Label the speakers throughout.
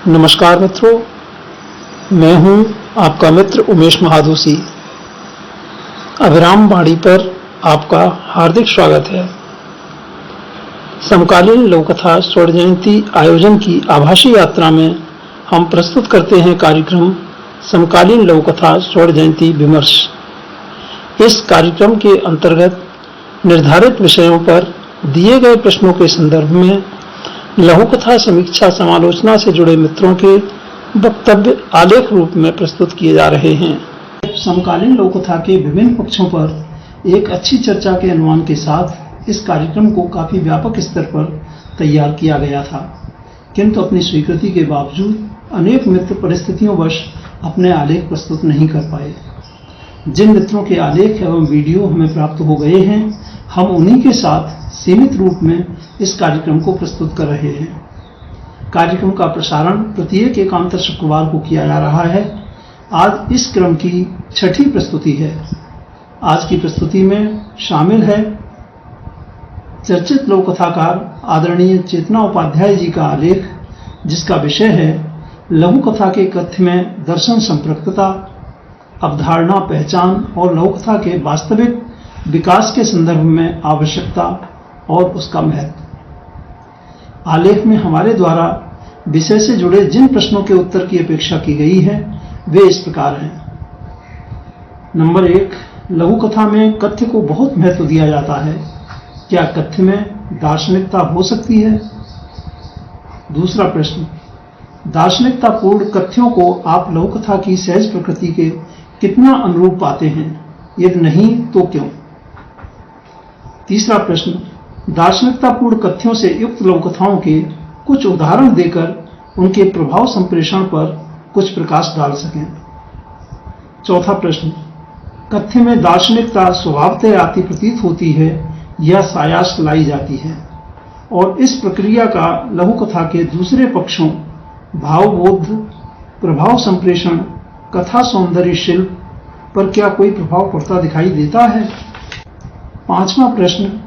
Speaker 1: नमस्कार मित्रों, मैं हूं आपका मित्र उमेश महादोशी। अभिराम वाणी पर आपका हार्दिक स्वागत है। समकालीन लघुकथा स्वर्ण जयंती आयोजन की आभासी यात्रा में हम प्रस्तुत करते हैं कार्यक्रम समकालीन लघुकथा स्वर्ण जयंती विमर्श। इस कार्यक्रम के अंतर्गत निर्धारित विषयों पर दिए गए प्रश्नों के संदर्भ में लघुकथा समीक्षा समालोचना से जुड़े मित्रों के वक्तव्य आलेख रूप में प्रस्तुत किए जा रहे हैं। समकालीन लघुकथा के विभिन्न पक्षों पर एक अच्छी चर्चा के अनुमान के साथ इस कार्यक्रम को काफी व्यापक स्तर पर तैयार किया गया था, किंतु अपनी स्वीकृति के बावजूद अनेक मित्र परिस्थितियों-वश अपने आलेख प्रस्तुत नहीं कर पाए। जिन मित्रों के आलेख एवं वीडियो हमें प्राप्त हो गए हैं, हम उन्हीं के साथ सीमित रूप में इस कार्यक्रम को प्रस्तुत कर रहे हैं। कार्यक्रम का प्रसारण प्रत्येक एकांतर शुक्रवार को किया जा रहा है। आज इस क्रम की 6ठी प्रस्तुति है। आज की प्रस्तुति में शामिल है चर्चित लघुकथाकार आदरणीय चेतना उपाध्याय जी का आलेख, जिसका विषय है लघुकथा के कथ्य में दर्शन संपृक्तता, अवधारणा पहचान और लघुकथा के वास्तविक विकास के संदर्भ में आवश्यकता और उसका महत्व। आलेख में हमारे द्वारा विषय से जुड़े जिन प्रश्नों के उत्तर की अपेक्षा की गई है वे इस प्रकार हैं। नंबर 1, लघुकथा में कथ्य को बहुत महत्व दिया जाता है। क्या कथ्य में दार्शनिकता हो सकती है? दूसरा प्रश्न, दार्शनिकतापूर्ण कथ्यों को आप लघुकथा की सहज प्रकृति के कितना अनुरूप पाते हैं? यदि नहीं तो क्यों? तीसरा प्रश्न, दार्शनिकतापूर्ण कथ्यों से युक्त लघुकथाओं के कुछ उदाहरण देकर उनके प्रभाव संप्रेषण पर कुछ प्रकाश डाल सकें। चौथा प्रश्न, कथ्य में दार्शनिकता स्वभावतः आती प्रतीत होती है या सायास लाई जाती है, और इस प्रक्रिया का लघुकथा के दूसरे पक्षों भावबोध, प्रभाव संप्रेषण, कथा सौंदर्य शिल्प पर क्या कोई प्रभाव पड़ता दिखाई देता है? पांचवा प्रश्न,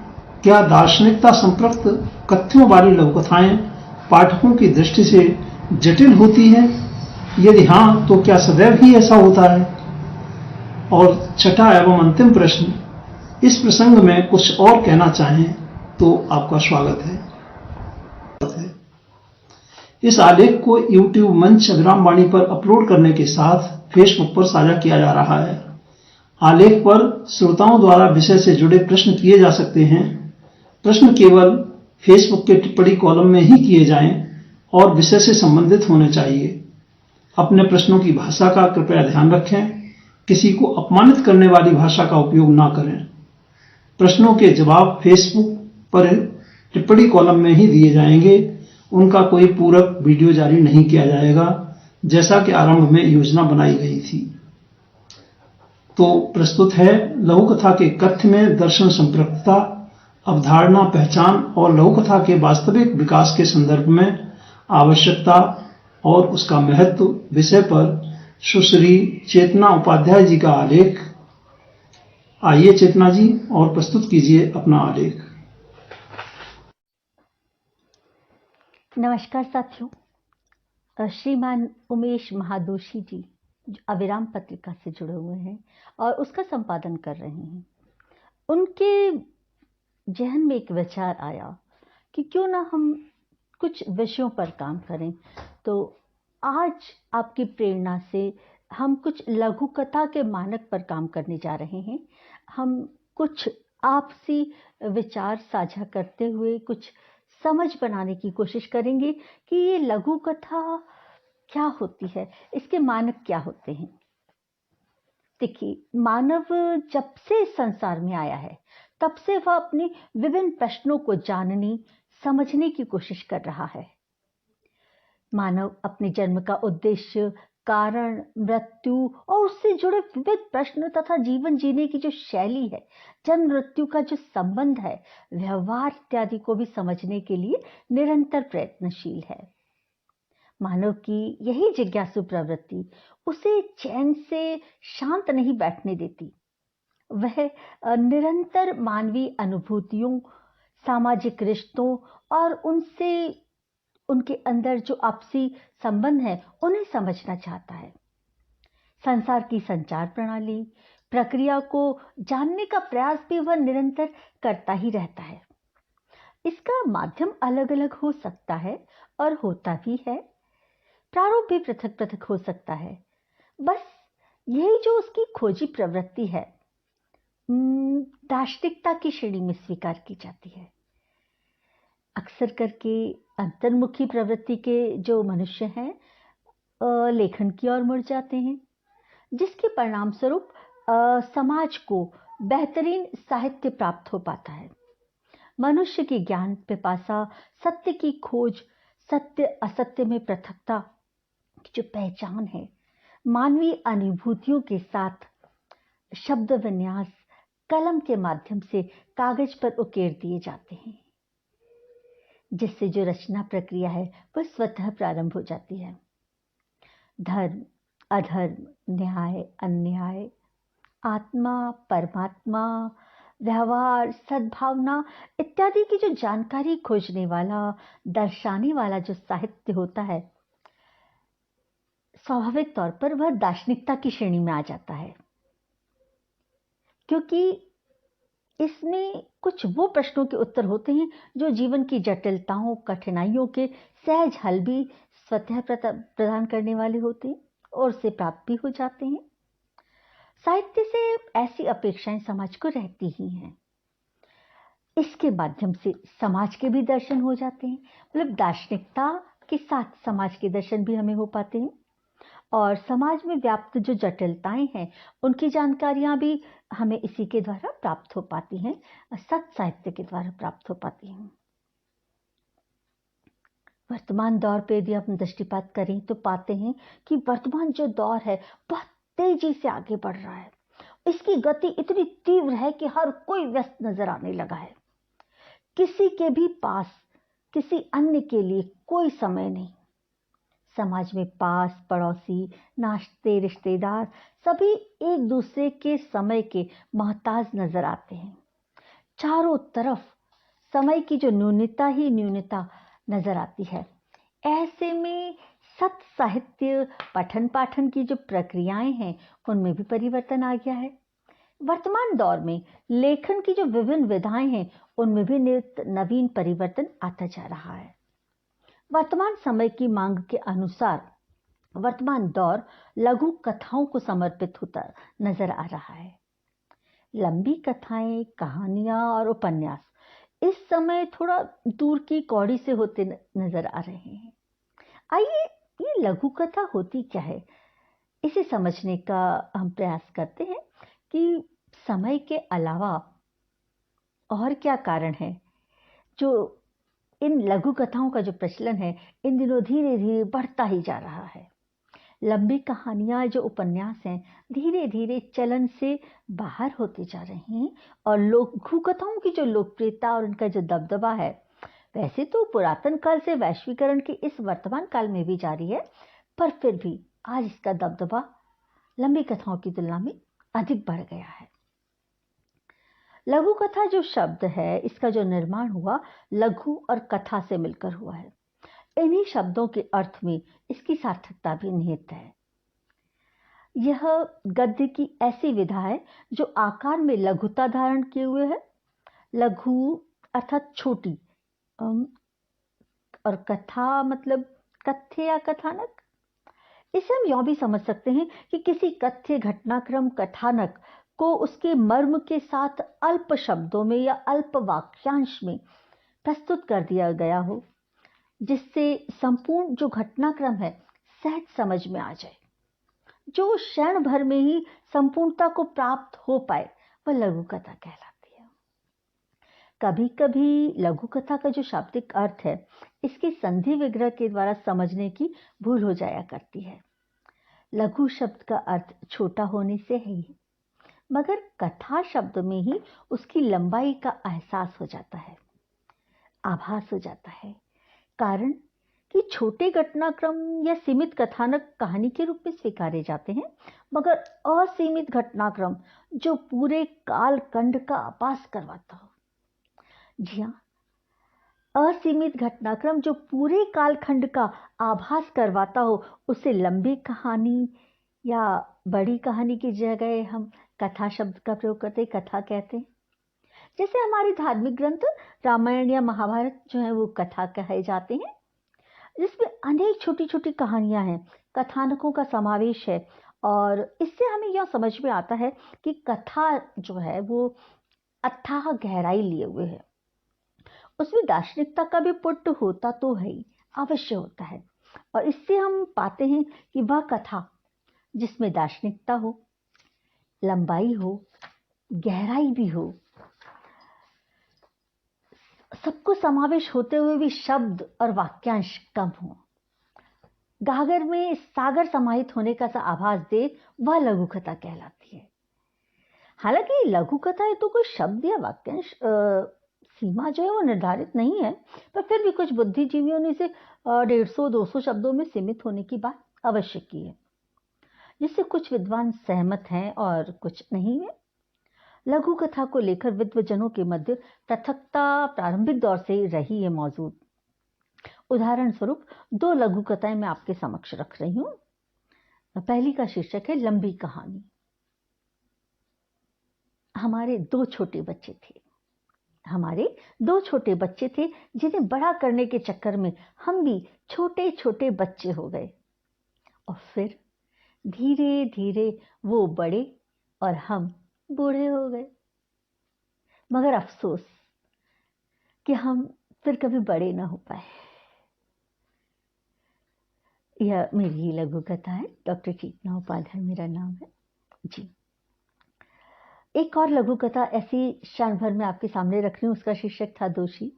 Speaker 1: क्या दार्शनिकता संपृक्त कथ्यों वाली लघुकथाएं पाठकों की दृष्टि से जटिल होती हैं? यदि हां, तो क्या सदैव ही ऐसा होता है? और छठा एवं अंतिम प्रश्न, इस प्रसंग में कुछ और कहना चाहें तो आपका स्वागत है। इस आलेख को YouTube मंच अभिराम वाणी पर अपलोड करने के साथ फेसबुक पर साझा किया जा रहा है। आलेख पर श्रोताओं द्वारा विषय से जुड़े प्रश्न किए जा सकते हैं। प्रश्न केवल फेसबुक के टिप्पणी कॉलम में ही किए जाएं और विषय से संबंधित होने चाहिए। अपने प्रश्नों की भाषा का कृपया ध्यान रखें। किसी को अपमानित करने वाली भाषा का उपयोग ना करें। प्रश्नों के जवाब फेसबुक पर टिप्पणी कॉलम में ही दिए जाएंगे। उनका कोई पूरक वीडियो जारी नहीं किया जाएगा, जैसा कि आरंभ में योजना बनाई गई थी। तो प्रस्तुत है लघुकथा के कथ्य में दर्शन संपृक्तता, अवधारणा पहचान और लघुकथा के वास्तविक विकास के संदर्भ में आवश्यकता और उसका महत्व विषय पर सुश्री चेतना उपाध्याय जी का आलेख। आइए चेतना जी, और प्रस्तुत कीजिए अपना आलेख।
Speaker 2: नमस्कार साथियों, श्रीमान उमेश महादोशी जी जो अविराम पत्रिका से जुड़े हुए हैं और उसका संपादन कर रहे हैं, उनके जहन में एक विचार आया कि क्यों ना हम कुछ विषयों पर काम करें। तो आज आपकी प्रेरणा से हम कुछ लघुकथा के मानक पर काम करने जा रहे हैं। हम कुछ आपसी विचार साझा करते हुए कुछ समझ बनाने की कोशिश करेंगे कि ये लघुकथा क्या होती है, इसके मानक क्या होते हैं। देखिए, मानव जब से संसार में आया है तब से वह अपने विभिन्न प्रश्नों को जानने समझने की कोशिश कर रहा है। मानव अपने जन्म का उद्देश्य, कारण, मृत्यु और उससे जुड़े विविध प्रश्न तथा जीवन जीने की जो शैली है, जन्म मृत्यु का जो संबंध है, व्यवहार इत्यादि को भी समझने के लिए निरंतर प्रयत्नशील है। मानव की यही जिज्ञासु प्रवृत्ति उसे चैन से शांत नहीं बैठने देती। वह निरंतर मानवीय अनुभूतियों, सामाजिक रिश्तों और उनसे उनके अंदर जो आपसी संबंध है उन्हें समझना चाहता है। संसार की संचार प्रणाली, प्रक्रिया को जानने का प्रयास भी वह निरंतर करता ही रहता है। इसका माध्यम अलग अलग हो सकता है और होता भी है, प्रारूप भी पृथक पृथक हो सकता है। बस यही जो उसकी खोजी प्रवृत्ति है दार्शनिकता की श्रेणी में स्वीकार की जाती है। अक्सर करके अंतर्मुखी प्रवृत्ति के जो मनुष्य हैं लेखन की ओर मुड़ जाते हैं, जिसके परिणाम स्वरूप समाज को बेहतरीन साहित्य प्राप्त हो पाता है। मनुष्य की ज्ञान पिपासा, सत्य की खोज, सत्य असत्य में पृथकता की जो पहचान है, मानवीय अनुभूतियों के साथ शब्द विन्यास कलम के माध्यम से कागज पर उकेर दिए जाते हैं, जिससे जो रचना प्रक्रिया है वह स्वतः प्रारंभ हो जाती है। धर्म, अधर्म, न्याय, अन्याय, आत्मा, परमात्मा, व्यवहार, सद्भावना इत्यादि की जो जानकारी खोजने वाला, दर्शाने वाला जो साहित्य होता है, स्वाभाविक तौर पर वह दार्शनिकता की श्रेणी में आ जाता है, क्योंकि इसमें कुछ वो प्रश्नों के उत्तर होते हैं जो जीवन की जटिलताओं, कठिनाइयों के सहज हल भी स्वतः प्रदान करने वाले होते हैं और उसे प्राप्त भी हो जाते हैं। साहित्य से ऐसी अपेक्षाएं समाज को रहती ही हैं। इसके माध्यम से समाज के भी दर्शन हो जाते हैं, मतलब दार्शनिकता के साथ समाज के दर्शन भी हमें हो पाते हैं और समाज में व्याप्त जो जटिलताएं हैं उनकी जानकारियां भी हमें इसी के द्वारा प्राप्त हो पाती हैं, सत साहित्य के द्वारा प्राप्त हो पाती हैं। वर्तमान दौर पे यदि हम दृष्टिपात करें तो पाते हैं कि वर्तमान जो दौर है बहुत तेजी से आगे बढ़ रहा है। इसकी गति इतनी तीव्र है कि हर कोई व्यस्त नजर आने लगा है। किसी के भी पास किसी अन्य के लिए कोई समय नहीं। समाज में पास पड़ोसी, नाश्ते, रिश्तेदार सभी एक दूसरे के समय के मोहताज नजर आते हैं। चारों तरफ समय की जो न्यूनता ही न्यूनता नजर आती है। ऐसे में सत साहित्य पठन पाठन की जो प्रक्रियाएं हैं उनमें भी परिवर्तन आ गया है। वर्तमान दौर में लेखन की जो विभिन्न विधाएं हैं उनमें भी नित्य नवीन परिवर्तन आता जा रहा है। वर्तमान समय की मांग के अनुसार वर्तमान दौर लघु कथाओं को समर्पित होता नजर आ रहा है। लंबी कथाएं, कहानियां और उपन्यास इस समय थोड़ा दूर की कौड़ी से होते नजर आ रहे हैं। आइए ये लघु कथा होती क्या है इसे समझने का हम प्रयास करते हैं कि समय के अलावा और क्या कारण है जो इन लघु कथाओं का जो प्रचलन है इन दिनों धीरे धीरे बढ़ता ही जा रहा है। लंबी कहानियां जो उपन्यास हैं धीरे धीरे चलन से बाहर होते जा रहे हैं और लघु कथाओं की जो लोकप्रियता और उनका जो दबदबा है वैसे तो पुरातन काल से वैश्वीकरण के इस वर्तमान काल में भी जारी है, पर फिर भी आज इसका दबदबा लंबी कथाओं की तुलना में अधिक बढ़ गया है। लघु कथा जो शब्द है इसका जो निर्माण हुआ लघु और कथा से मिलकर हुआ है। इन्हीं शब्दों के अर्थ में इसकी सार्थकता भी निहित है। यह गद्य की ऐसी विधा है जो आकार में लघुता धारण किए हुए है। लघु अर्थात छोटी और कथा मतलब कथ्य या कथानक। इसे हम यूं भी समझ सकते हैं कि किसी कथ्य घटनाक्रम कथानक को उसके मर्म के साथ अल्प शब्दों में या अल्प वाक्यांश में प्रस्तुत कर दिया गया हो, जिससे संपूर्ण जो घटनाक्रम है सहज समझ में आ जाए, जो क्षण भर में ही संपूर्णता को प्राप्त हो पाए, वह लघु कथा कहलाती है। कभी कभी लघु कथा का जो शाब्दिक अर्थ है इसके संधि विग्रह के द्वारा समझने की भूल हो जाया करती है। लघु शब्द का अर्थ छोटा होने से है ही, मगर कथा शब्द में ही उसकी लंबाई का एहसास हो जाता है, आभास हो जाता है। कारण कि छोटे घटनाक्रम या सीमित कथानक कहानी के रूप में स्वीकारे जाते हैं, मगर असीमित घटनाक्रम जो पूरे काल खंड का आभास करवाता हो। जी हाँ, असीमित घटनाक्रम जो पूरे कालखंड का आभास करवाता हो, उसे लंबी कहानी या बड़ी कहानी की जगह हम कथा शब्द का प्रयोग करते हैं, कथा कहते हैं। जैसे हमारे धार्मिक ग्रंथ रामायण या महाभारत जो है वो कथा कहे जाते हैं, जिसमें अनेक छोटी छोटी कहानियां हैं, कथानकों का समावेश है। और इससे हमें यह समझ में आता है कि कथा जो है वो अथाह गहराई लिए हुए है। उसमें दार्शनिकता का भी पुट होता तो है ही, अवश्य होता है। और इससे हम पाते हैं कि वह कथा जिसमें दार्शनिकता हो, लंबाई हो, गहराई भी हो, सबको समावेश होते हुए भी शब्द और वाक्यांश कम हो, गागर में सागर समाहित होने का सा आभास दे, वह लघु कथा कहलाती है। हालांकि लघु कथा तो कोई शब्द या वाक्यांश सीमा जो है वो निर्धारित नहीं है, पर फिर भी कुछ बुद्धिजीवियों ने इसे 150-200 शब्दों में सीमित होने की बात अवश्य की है, जिससे कुछ विद्वान सहमत हैं और कुछ नहीं है। लघु कथा को लेकर विद्वजनों के मध्य पृथकता प्रारंभिक दौर से ही रही है मौजूद। उदाहरण स्वरूप 2 लघु कथाएं मैं आपके समक्ष रख रही हूं। पहली का शीर्षक है लंबी कहानी। हमारे 2 छोटे बच्चे थे जिन्हें बड़ा करने के चक्कर में हम भी छोटे छोटे बच्चे हो गए, और फिर धीरे धीरे वो बड़े और हम बूढ़े हो गए। मगर अफसोस कि हम फिर कभी बड़े ना हो पाए। यह मेरी ही लघु कथा है। डॉक्टर चेतना उपाध्याय मेरा नाम है जी। एक और लघु कथा ऐसी क्षण भर में आपके सामने रख रही हूं, उसका शीर्षक था दोषी।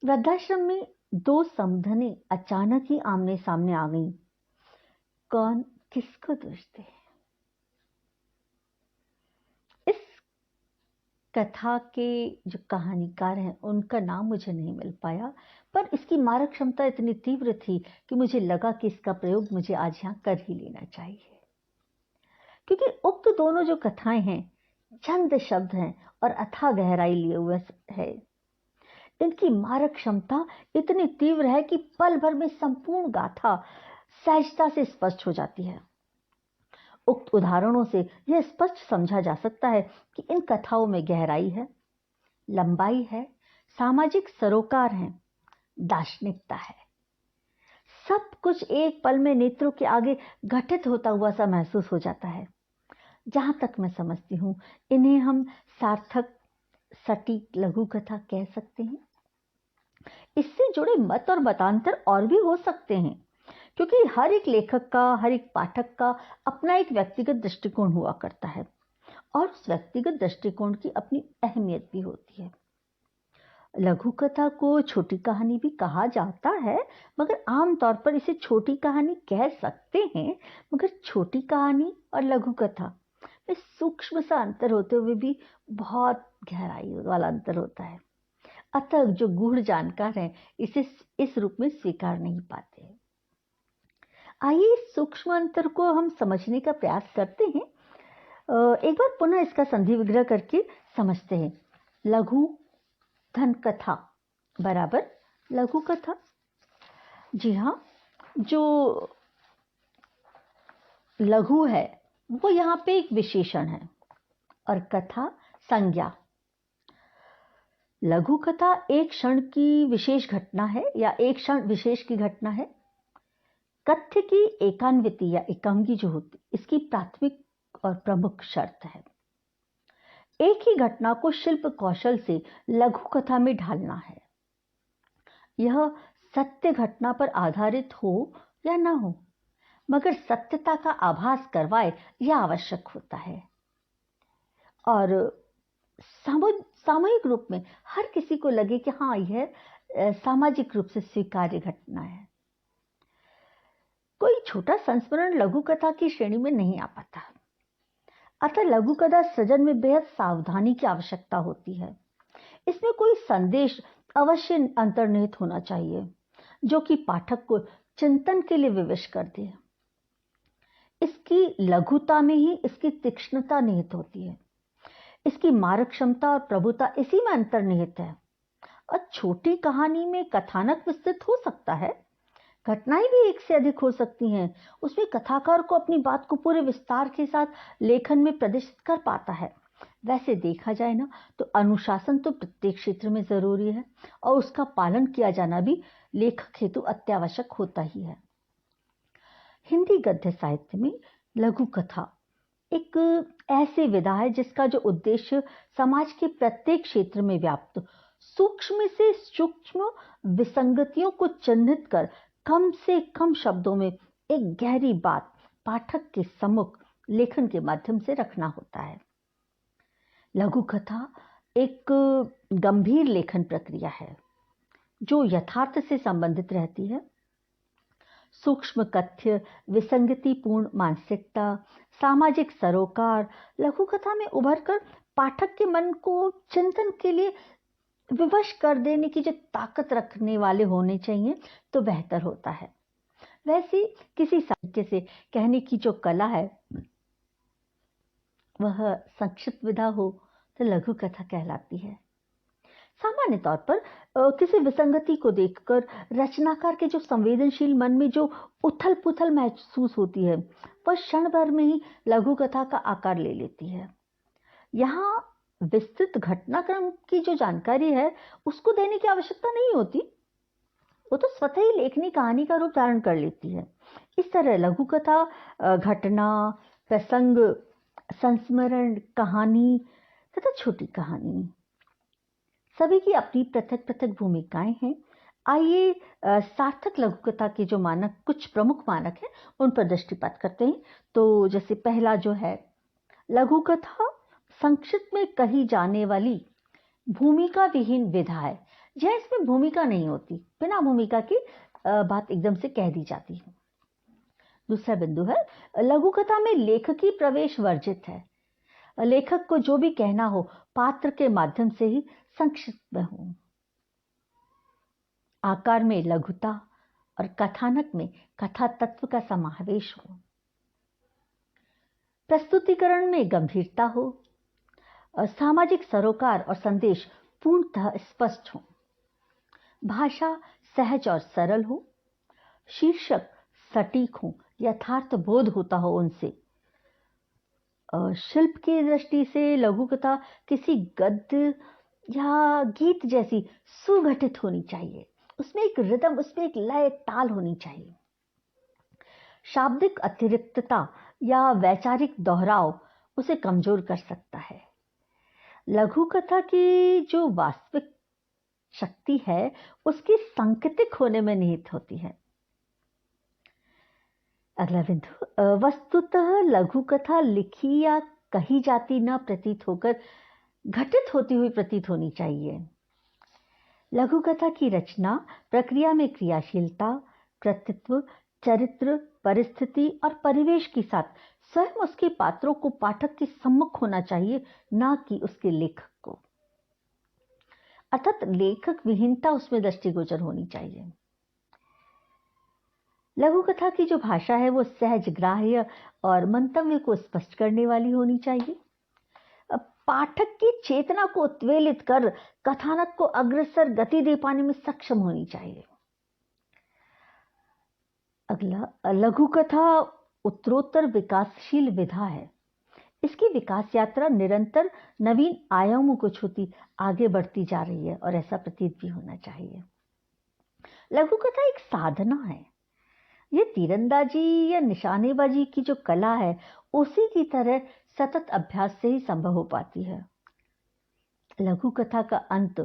Speaker 2: वृद्धाश्रम में 2 समधनें अचानक ही आमने सामने आ गईं। कौन किसको दोष दे? इस कथा के जो कहानीकार हैं उनका नाम मुझे नहीं मिल पाया, पर इसकी मारक क्षमता इतनी तीव्र थी कि मुझे लगा कि इसका प्रयोग मुझे आज यहाँ कर ही लेना चाहिए, क्योंकि उक्त दोनों जो कथाएं हैं चंद शब्द हैं और अथाह गहराई लिए हुए है। इनकी मारक क्षमता इतनी तीव्र है कि पल भर में संपूर्ण गाथा सहजता से स्पष्ट हो जाती है। उक्त उदाहरणों से यह स्पष्ट समझा जा सकता है कि इन कथाओं में गहराई है, लंबाई है, सामाजिक सरोकार है, दार्शनिकता है। सब कुछ एक पल में नेत्रों के आगे घटित होता हुआ सा महसूस हो जाता है। जहां तक मैं समझती हूं, इन्हें हम सार्थक सटीक लघु कथा कह सकते हैं। इससे जुड़े मत और मतांतर और भी हो सकते हैं, क्योंकि हर एक लेखक का, हर एक पाठक का अपना एक व्यक्तिगत दृष्टिकोण हुआ करता है, और उस व्यक्तिगत दृष्टिकोण की अपनी अहमियत भी होती है। लघु कथा को छोटी कहानी भी कहा जाता है, मगर आमतौर पर इसे छोटी कहानी कह सकते हैं। मगर छोटी कहानी और लघु कथा में सूक्ष्म सा अंतर होते हुए भी बहुत गहराई वाला अंतर होता है। अतः जो गूढ़ जानकार हैं इसे इस रूप में स्वीकार नहीं पाते। आइए इस सूक्ष्म अंतर को हम समझने का प्रयास करते हैं। एक बार पुनः इसका संधि विग्रह करके समझते हैं। लघु धन कथा बराबर लघु कथा। जी हाँ, जो लघु है वो यहाँ पे एक विशेषण है और कथा संज्ञा। लघु कथा एक क्षण की विशेष घटना है या एक क्षण विशेष की घटना है। कथ्य की एकान्विति या एकांगी जो होती, इसकी प्राथमिक और प्रमुख शर्त है। एक ही घटना को शिल्प कौशल से लघु कथा में ढालना है। यह सत्य घटना पर आधारित हो या ना हो, मगर सत्यता का आभास करवाए यह आवश्यक होता है, और सामूहिक रूप में हर किसी को लगे कि हाँ, यह सामाजिक रूप से स्वीकार्य घटना है। कोई छोटा संस्मरण लघु कथा की श्रेणी में नहीं आ पाता। अतः लघु कथा सृजन में बेहद सावधानी की आवश्यकता होती है। इसमें कोई संदेश अवश्य अंतर्निहित होना चाहिए जो कि पाठक को चिंतन के लिए विवश कर दे। इसकी लघुता में ही इसकी तीक्ष्णता निहित होती है। इसकी मारक क्षमता और प्रभुता इसी में अंतर्निहित है। और छोटी कहानी में कथानक विस्तृत हो सकता है, घटनाएं भी एक से अधिक हो सकती हैं, उसमें कथाकार को अपनी बात को पूरे विस्तार के साथ लेखन में प्रदर्शित कर पाता है। वैसे देखा जाए ना तो अनुशासन तो प्रत्येक क्षेत्र में जरूरी है और उसका पालन किया जाना भी लेखक हेतु अत्यावश्यक होता ही है। हिंदी गद्य साहित्य में लघु कथा एक ऐसी विधा है जिसका जो उद्देश्य समाज के प्रत्येक क्षेत्र में व्याप्त सूक्ष्म से सूक्ष्म विसंगतियों को चिन्हित कर कम से कम शब्दों में एक गहरी बात पाठक के सम्मुख लेखन के माध्यम से रखना होता है। लघु कथा एक गंभीर लेखन प्रक्रिया है जो यथार्थ से संबंधित रहती है। सूक्ष्म कथ्य, विसंगतिपूर्ण मानसिकता, सामाजिक सरोकार लघु कथा में उभर कर पाठक के मन को चिंतन के लिए विवश कर देने की जो ताकत रखने वाले होने चाहिए तो बेहतर होता है। वैसे किसी साहित्य से कहने की जो कला है वह संक्षिप्त विधा हो तो लघु कथा कहलाती है। सामान्य तौर पर किसी विसंगति को देखकर रचनाकार के जो संवेदनशील मन में जो उथल पुथल महसूस होती है वह क्षण भर में ही लघु कथा का आकार ले लेती है। यहाँ विस्तृत घटनाक्रम की जो जानकारी है उसको देने की आवश्यकता नहीं होती, वो तो स्वतः ही लेखनी कहानी का रूप धारण कर लेती है। इस तरह लघु कथा घटना, प्रसंग, संस्मरण, कहानी तथा छोटी कहानी सभी की अपनी पृथक पृथक भूमिकाएं हैं। आइए सार्थक लघु कथा के जो मानक, कुछ प्रमुख मानक हैं उन पर दृष्टिपात करते हैं। तो जैसे पहला जो है, लघु कथा संक्षिप्त में कही जाने वाली भूमिका विहीन विधा है। यह इसमें भूमिका नहीं होती, बिना भूमिका की बात एकदम से कह दी जाती है। दूसरा बिंदु है, लघु कथा में लेखकी प्रवेश वर्जित है। लेखक को जो भी कहना हो पात्र के माध्यम से ही संक्षिप्त में हो। आकार में लघुता और कथानक में कथा तत्व का समावेश हो। प्रस्तुतिकरण में गंभीरता हो और सामाजिक सरोकार और संदेश पूर्णतः स्पष्ट हो। भाषा सहज और सरल हो। शीर्षक सटीक हो, यथार्थ बोध होता हो उनसे। शिल्प की दृष्टि से लघु कथा किसी गद्य या गीत जैसी सुगठित होनी चाहिए। उसमें एक रिदम, उसमें एक लय, ताल होनी चाहिए। शाब्दिक अतिरिक्तता या वैचारिक दोहराव उसे कमजोर कर सकता है। लघु कथा की जो वास्तविक शक्ति है उसकी सांकेतिक होने में निहित होती है। अगला बिंदु, वस्तुतः लघु कथा लिखी या कही जाती न प्रतीत होकर घटित होती हुई प्रतीत होनी चाहिए। लघु कथा की रचना प्रक्रिया में क्रियाशीलता, कृतित्व, चरित्र, परिस्थिति और परिवेश के साथ स्वयं उसके पात्रों को पाठक के सम्मुख होना चाहिए, ना कि उसके लेखक को। अर्थात लेखक विहीनता उसमें दृष्टिगोचर होनी चाहिए। लघु कथा की जो भाषा है वो सहज, ग्राह्य और मंतव्य को स्पष्ट करने वाली होनी चाहिए। पाठक की चेतना को उत्वेलित कर कथानक को अग्रसर गति दे पाने में सक्षम होनी चाहिए। अगला, लघु कथा उत्तरोत्तर विकासशील विधा है। इसकी विकास यात्रा निरंतर नवीन आयामों को छूती आगे बढ़ती जा रही है और ऐसा प्रतीत भी होना चाहिए। लघु कथा एक साधना है। ये तीरंदाजी या निशानेबाजी की जो कला है उसी की तरह सतत अभ्यास से ही संभव हो पाती है। लघु कथा का अंत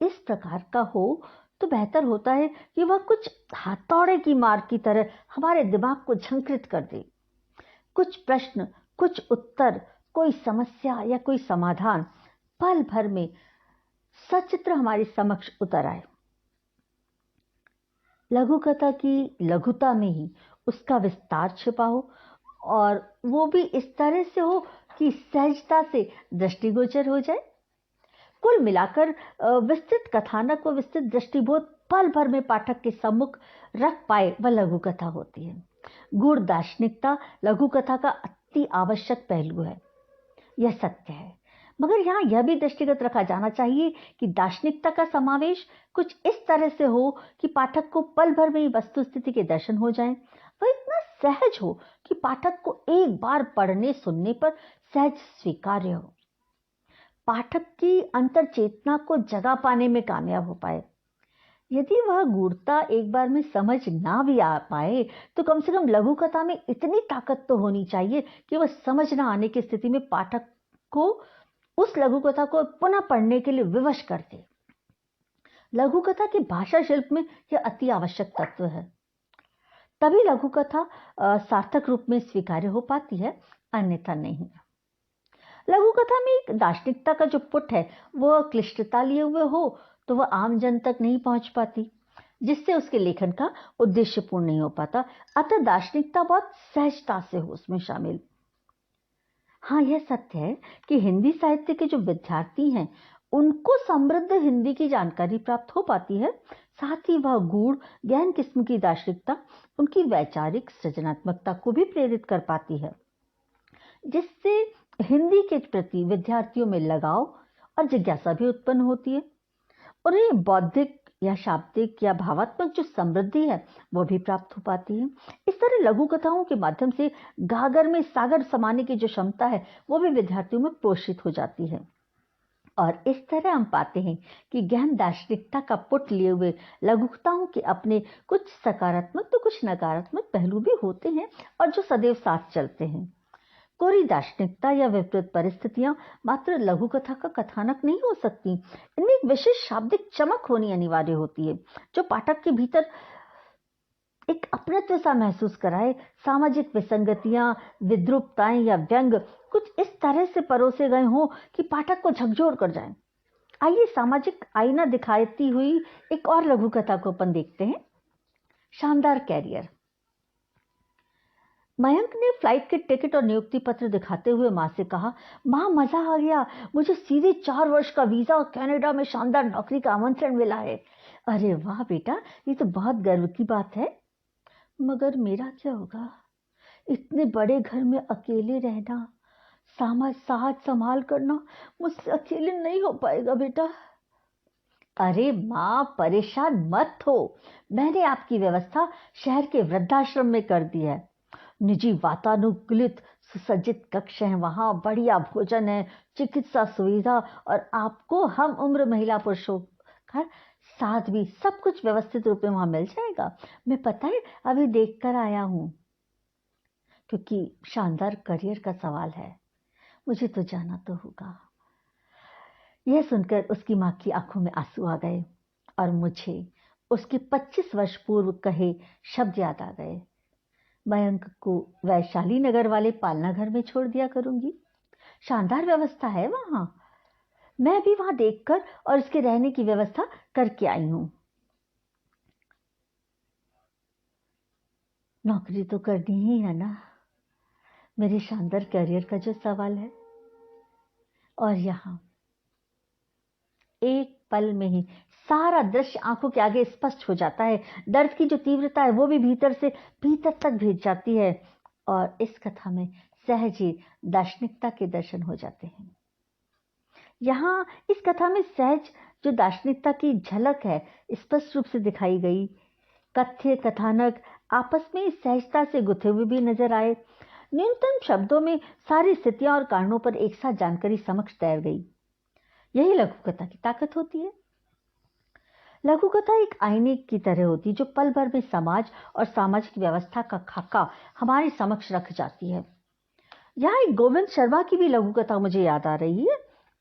Speaker 2: इस प्रकार का हो तो बेहतर होता है कि वह कुछ हथौड़े की मार की तरह हमारे दिमाग को झंकृत कर दे। कुछ प्रश्न, कुछ उत्तर, कोई समस्या या कोई समाधान पल भर में सचित्र हमारे समक्ष उतर आए। लघु कथा की लघुता में ही उसका विस्तार छिपा हो और वो भी इस तरह से हो कि सहजता से दृष्टिगोचर हो जाए। कुल मिलाकर विस्तृत कथानक व विस्तृत दृष्टिबोध पल भर में पाठक के सम्मुख रख पाए वह लघु कथा होती है। गूढ़ दार्शनिकता लघु कथा का अति आवश्यक पहलू है, यह सत्य है। मगर यहाँ यह भी दृष्टिगत रखा जाना चाहिए कि दार्शनिकता का समावेश कुछ इस तरह से हो कि पाठक को पल भर में ही वस्तु स्थिति के दर्शन हो जाएं। वह इतना सहज हो कि पाठक को एक बार पढ़ने सुनने पर सहज स्वीकार्य हो, पाठक की अंतर चेतना को जगा पाने में कामयाब हो पाए। यदि वह गूढ़ता एक बार में समझ ना भी आ पाए तो कम से कम लघु कथा में इतनी ताकत तो होनी चाहिए कि वह समझ ना आने की स्थिति में पाठक को उस लघु कथा को पुनः पढ़ने के लिए विवश कर दे। लघु कथा के भाषा शिल्प में यह अति आवश्यक तत्व है। तभी लघु कथा सार्थक रूप में स्वीकार्य हो पाती है, अन्यथा नहीं। लघु कथा में एक दार्शनिकता का जो पुट है वह क्लिष्टता लिए हुए हो तो वह आम जन तक नहीं पहुंच पाती, जिससे उसके लेखन का उद्देश्य पूर्ण नहीं हो पाता। अतः दार्शनिकता बहुत सहजता से हो उसमें शामिल। हाँ, यह सत्य है कि हिंदी साहित्य के जो विद्यार्थी हैं उनको समृद्ध हिंदी की जानकारी प्राप्त हो पाती है, साथ ही वह गूढ़ गहन किस्म की दार्शनिकता उनकी वैचारिक सृजनात्मकता को भी प्रेरित कर पाती है, जिससे हिंदी के प्रति विद्यार्थियों में लगाव और जिज्ञासा भी उत्पन्न होती है। उन्हें बौद्धिक या शाब्दिक या भावात्मक जो समृद्धि है वो भी प्राप्त हो पाती है। इस तरह लघु कथाओं के माध्यम से गागर में सागर समाने की जो क्षमता है वो भी विद्यार्थियों में पोषित हो जाती है। और इस तरह हम पाते हैं कि गहन दार्शनिकता का पुट लिए हुए लघु कथाओं के अपने कुछ सकारात्मक तो कुछ नकारात्मक पहलू भी होते हैं और जो सदैव साथ चलते हैं। कोरी दार्शनिकता या विपरीत परिस्थितियां मात्र लघु कथा का कथानक नहीं हो सकती, इनमें एक विशेष शाब्दिक चमक होनी अनिवार्य होती है जो पाठक के भीतर एक अपनत्व सा महसूस कराए। सामाजिक विसंगतियां, विद्रूपताएं या व्यंग कुछ इस तरह से परोसे गए हों कि पाठक को झकझोर कर जाएं। आइए सामाजिक आईना दिखाती हुई एक और लघु कथा को अपन देखते हैं, शानदार कैरियर। मयंक ने फ्लाइट के टिकट और नियुक्ति पत्र दिखाते हुए माँ से कहा, माँ मजा आ गया, मुझे सीधे 4 वर्ष का वीजा और कनाडा में शानदार नौकरी का आमंत्रण मिला है। अरे वाह बेटा, ये तो बहुत गर्व की बात है। मगर मेरा क्या होगा? इतने बड़े घर में अकेले रहना, साज संभाल करना मुझसे अकेले नहीं हो पाएगा बेटा। अरे माँ परेशान मत हो, मैंने आपकी व्यवस्था शहर के वृद्धाश्रम में कर दी है। निजी वातानुकूलित सुसज्जित कक्ष हैं, वहाँ बढ़िया भोजन है, चिकित्सा सुविधा और आपको हम उम्र महिला पुरुषों का साथ भी सब कुछ व्यवस्थित रूप में वहाँ मिल जाएगा। मैं पता है अभी देख कर आया हूँ, क्योंकि शानदार करियर का सवाल है, मुझे तो जाना तो होगा। यह सुनकर उसकी माँ की आंखों में आंसू आ गए और मुझे उसके 25 वर्ष पूर्व कहे शब्द याद आ गए। मयंक को वैशाली नगर वाले पालना घर में छोड़ दिया करूंगी, शानदार व्यवस्था है वहां। मैं भी वहां देखकर और इसके रहने की व्यवस्था करके आई हूं। नौकरी तो करनी ही है ना, मेरे शानदार करियर का जो सवाल है। और यहाँ एक पल में ही सारा दृश्य आंखों के आगे स्पष्ट हो जाता है। दर्द की जो तीव्रता है वो भी भीतर से भीतर तक भेज जाती है और इस कथा में सहज ही दार्शनिकता के दर्शन हो जाते हैं। यहाँ इस कथा में सहज जो दार्शनिकता की झलक है स्पष्ट रूप से दिखाई गई। कथ्य कथानक आपस में सहजता से गुथे हुए भी नजर आए। न्यूनतम शब्दों में सारी स्थितियां और कारणों पर एक साथ जानकारी समक्ष तैर गई। यही लघु कथा की ताकत होती है। लघु कथा एक आईने की तरह होती है जो पल भर में समाज और सामाजिक व्यवस्था का खाका हमारे समक्ष रख जाती है। यहाँ एक गोविंद शर्मा की भी लघु कथा मुझे याद आ रही है,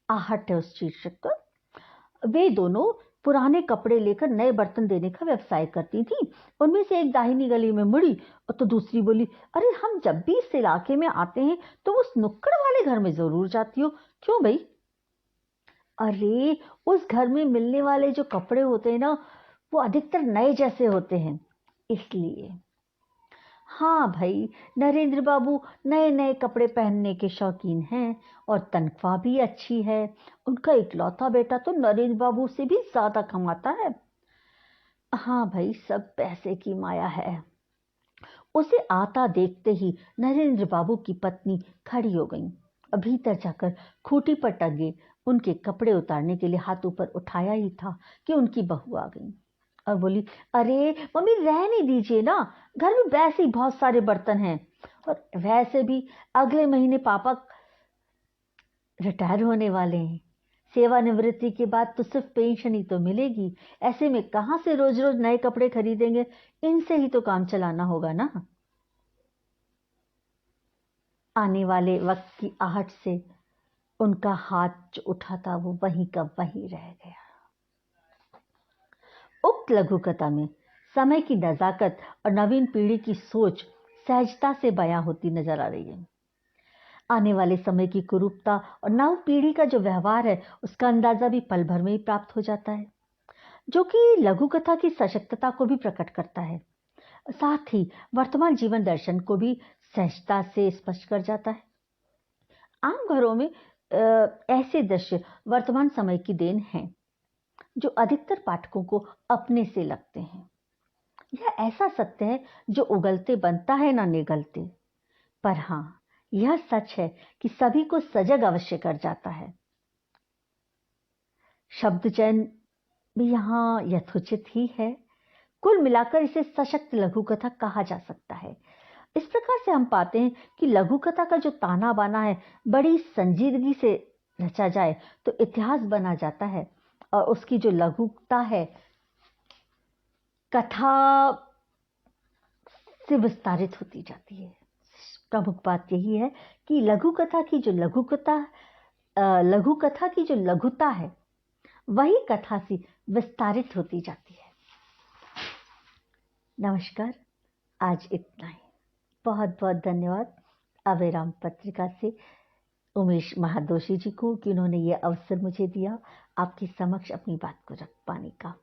Speaker 2: आहट है उस शीर्षक का। वे दोनों पुराने कपड़े लेकर नए बर्तन देने का व्यवसाय करती थी। उनमें से एक दाहिनी गली में मुड़ी और तो दूसरी बोली, अरे हम जब भी इस इलाके में आते हैं तो उस नुक्कड़ वाले घर में जरूर जाती हो। क्यों भाई? अरे उस घर में मिलने वाले जो कपड़े होते हैं ना वो अधिकतर नए जैसे होते हैं, इसलिए। हाँ भाई, नरेंद्र बाबू नए नए कपड़े पहनने के शौकीन हैं और तनख्वाह भी अच्छी है। उनका इकलौता बेटा तो नरेंद्र बाबू से भी ज्यादा कमाता है। हाँ भाई, सब पैसे की माया है। उसे आता देखते ही नरेंद्र बाबू की पत्नी खड़ी हो गई। भीतर जाकर खूंटी पर टंगे उनके कपड़े उतारने के लिए हाथ ऊपर उठाया ही था कि उनकी बहू आ गई और बोली, अरे मम्मी रहने दीजिए ना, घर में वैसे ही बहुत सारे बर्तन हैं और वैसे भी अगले महीने पापा रिटायर होने वाले हैं। सेवानिवृत्ति के बाद तो सिर्फ पेंशन ही तो मिलेगी, ऐसे में कहाँ से रोज रोज नए कपड़े खरीदेंगे, इनसे ही तो काम चलाना होगा ना। आने वाले वक्त की आहट से उनका हाथ जो उठा था वो वहीं का वहीं रह गया। उक्त लघु कथा में समय की नजाकत और नवीन पीढ़ी की सोच सहजता से बयां होती नजर आ रही है। आने वाले समय की कुरूपता और नव पीढ़ी का जो व्यवहार है उसका अंदाजा भी पल भर में ही प्राप्त हो जाता है, जो कि लघु कथा की सशक्तता को भी प्रकट करता है, साथ ही वर्तमान जीवन दर्शन को भी सहजता से स्पष्ट कर जाता है। आम घरों में ऐसे दृश्य वर्तमान समय की देन हैं जो अधिकतर पाठकों को अपने से लगते हैं। यह ऐसा सत्य है जो उगलते बनता है ना निगलते, पर हाँ यह सच है कि सभी को सजग अवश्य कर जाता है। शब्द चयन भी यहाँ यथोचित ही है। कुल मिलाकर इसे सशक्त लघु कथा कहा जा सकता है। इस प्रकार से हम पाते हैं कि लघु कथा का जो ताना बाना है बड़ी संजीदगी से रचा जाए तो इतिहास बना जाता है और उसकी जो लघुता है कथा से विस्तारित होती जाती है। प्रमुख बात यही है कि लघु कथा की जो लघुता है वही कथा से विस्तारित होती जाती है। नमस्कार, आज इतना ही। बहुत बहुत धन्यवाद अविराम पत्रिका से उमेश महादोशी जी को कि उन्होंने ये अवसर मुझे दिया आपके समक्ष अपनी बात को रख पाने का।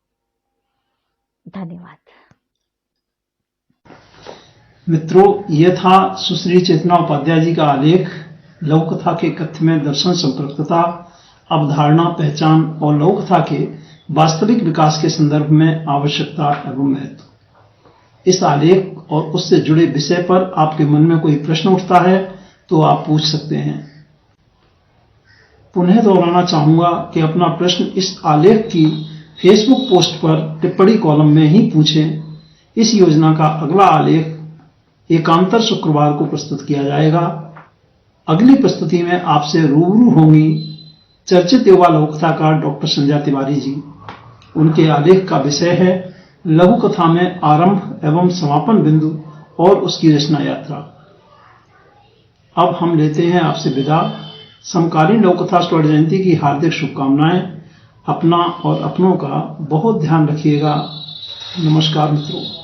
Speaker 2: धन्यवाद।
Speaker 1: मित्रों, यह था सुश्री चेतना उपाध्याय जी का आलेख लघु कथा के कथ्य में दर्शन संपर्कता, अवधारणा, पहचान और लघु कथा के वास्तविक विकास के संदर्भ में आवश्यकता एवं महत्व। इस आलेख और उससे जुड़े विषय पर आपके मन में कोई प्रश्न उठता है तो आप पूछ सकते हैं। पुनः दोहराना चाहूंगा कि अपना प्रश्न इस आलेख की फेसबुक पोस्ट पर टिप्पणी कॉलम में ही पूछें। इस योजना का अगला आलेख एकांतर शुक्रवार को प्रस्तुत किया जाएगा। अगली प्रस्तुति में आपसे रूबरू होंगी चर्चित युवा लघु कथाकार डॉक्टर संध्या तिवारी जी। उनके आलेख का विषय है लघु कथा में आरंभ एवं समापन बिंदु और उसकी रचना यात्रा। अब हम लेते हैं आपसे विदा। समकालीन लघु कथा स्वर्ण जयंती की हार्दिक शुभकामनाएं। अपना और अपनों का बहुत ध्यान रखिएगा। नमस्कार मित्रों।